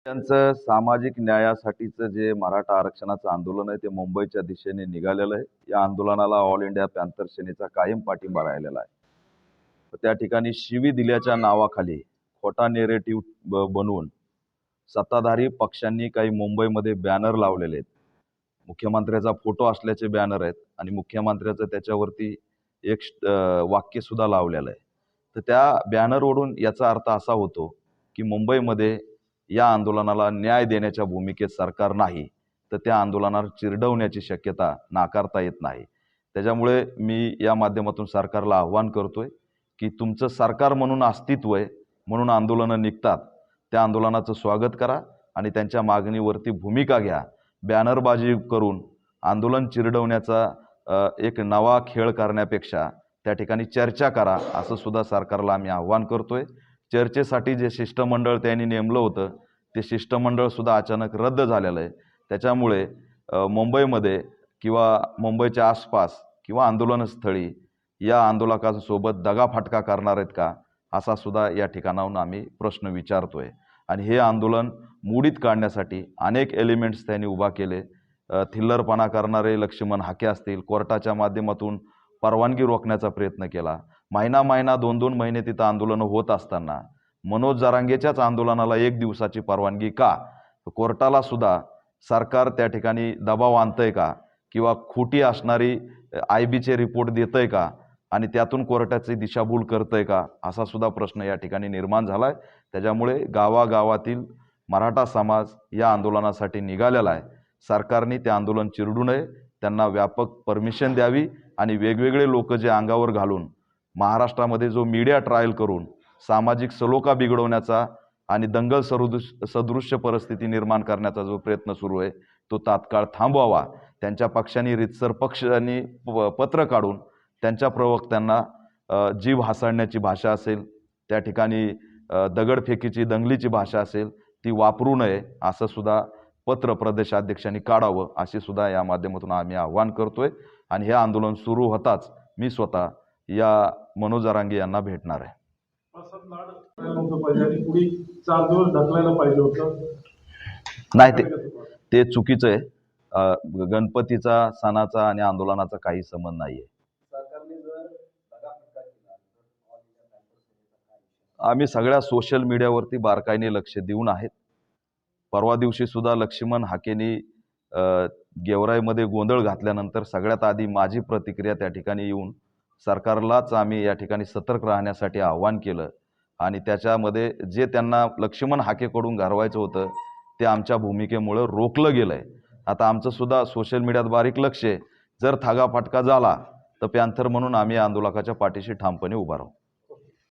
त्यांचं सामाजिक न्यायासाठीचं जे मराठा आरक्षणाचं आंदोलन आहे ते मुंबईच्या दिशेने निघालेलं आहे. या आंदोलनाला ऑल इंडिया पॅन्थर सेनेचा कायम पाठिंबा राहिलेला आहे. तर त्या ठिकाणी शिवी दिल्याच्या नावाखाली खोटा नेरेटिव्ह बनवून सत्ताधारी पक्षांनी काही मुंबईमध्ये बॅनर लावलेले आहेत. मुख्यमंत्र्याचा फोटो असल्याचे बॅनर आहेत आणि मुख्यमंत्र्याचं त्याच्यावरती एक वाक्य सुद्धा लावलेलं आहे. तर त्या बॅनरवरून याचा अर्थ असा होतो की मुंबईमध्ये या आंदोलनाला न्याय देण्याच्या भूमिकेत सरकार नाही, तर त्या आंदोलनाला चिरडवण्याची शक्यता नाकारता येत नाही. त्याच्यामुळे मी या माध्यमातून सरकारला आव्हान करतोय की तुमचं सरकार म्हणून अस्तित्व आहे, म्हणून आंदोलनं निघतात, त्या आंदोलनाचं स्वागत करा आणि त्यांच्या मागणीवरती भूमिका घ्या. बॅनरबाजी करून आंदोलन चिरडवण्याचा एक नवा खेळ करण्यापेक्षा त्या ठिकाणी चर्चा करा, असं सुद्धा सरकारला आम्ही आव्हान करतोय. चर्चेसाठी जे शिष्टमंडळ त्यांनी नेमलं होतं ते शिष्टमंडळ सुद्धा अचानक रद्द झालेलं आहे. त्याच्यामुळे मुंबईमध्ये किंवा मुंबईच्या आसपास किंवा आंदोलनस्थळी या आंदोलकांसोबत दगाफटका करणार आहेत का, असा सुद्धा या ठिकाणाहून आम्ही प्रश्न विचारतोय. आणि हे आंदोलन मोडीत काढण्यासाठी अनेक एलिमेंट्स त्यांनी उभा केले. थिल्लरपणा करणारे लक्ष्मण हाके असतील, कोर्टाच्या माध्यमातून परवानगी रोखण्याचा प्रयत्न केला. महिना 2-2 महिने तिथं आंदोलनं होत असताना मनोज जरांगेच्याच आंदोलनाला 1 दिवसाची परवानगी का? कोर्टाला सुद्धा सरकार त्या ठिकाणी दबाव आणतंय का, किंवा खोटी असणारी IBचे रिपोर्ट देतंय का आणि त्यातून कोर्टाची दिशाभूल करतंय का, असा सुद्धा प्रश्न या ठिकाणी निर्माण झालाय. त्याच्यामुळे गावागावातील मराठा समाज या आंदोलनासाठी निघालेला आहे. सरकारने ते आंदोलन चिरडू नये, त्यांना व्यापक परमिशन द्यावी आणि वेगवेगळे लोक जे अंगावर घालून महाराष्ट्रामध्ये जो मीडिया ट्रायल करून सामाजिक सलोखा बिघडवण्याचा आणि दंगल सदृश्य परिस्थिती निर्माण करण्याचा जो प्रयत्न सुरू आहे तो तात्काळ थांबवावा. त्यांच्या पक्षांनी रितसर पक्षांनी पत्र काढून त्यांच्या प्रवक्त्यांना जीव हासाडण्याची भाषा असेल, त्या ठिकाणी दगडफेकीची दंगलीची भाषा असेल, ती वापरू नये, असं सुद्धा पत्र प्रदेशाध्यक्षांनी काढावं, अशी सुद्धा या माध्यमातून आम्ही आव्हान करतोय. आणि हे आंदोलन सुरू होताच मी स्वतः या मनोज जरांगे यांना भेटणार आहे. नाही, ते चुकीचं आहे. गणपतीचा, सणाचा आणि आंदोलनाचा काही संबंध नाहीये. आम्ही सगळ्या सोशल मीडियावरती बारकाईने लक्ष देऊन आहेत. परवा दिवशी सुद्धा लक्ष्मण हाकेंनी गेवराईमध्ये गोंधळ घातल्यानंतर सगळ्यात आधी माझी प्रतिक्रिया त्या ठिकाणी येऊन सरकारलाच आम्ही या ठिकाणी सतर्क राहण्यासाठी आव्हान केलं आणि त्याच्यामध्ये जे त्यांना लक्ष्मण हाकेकडून घरवायचं होतं ते आमच्या भूमिकेमुळे रोखलं गेलंय. आता आमचं सुद्धा सोशल मीडियात बारीक लक्ष आहे. जर थागाफटका झाला तर पॅन्थर म्हणून आम्ही आंदोलकाच्या पाठीशी ठामपणे उभा राहू.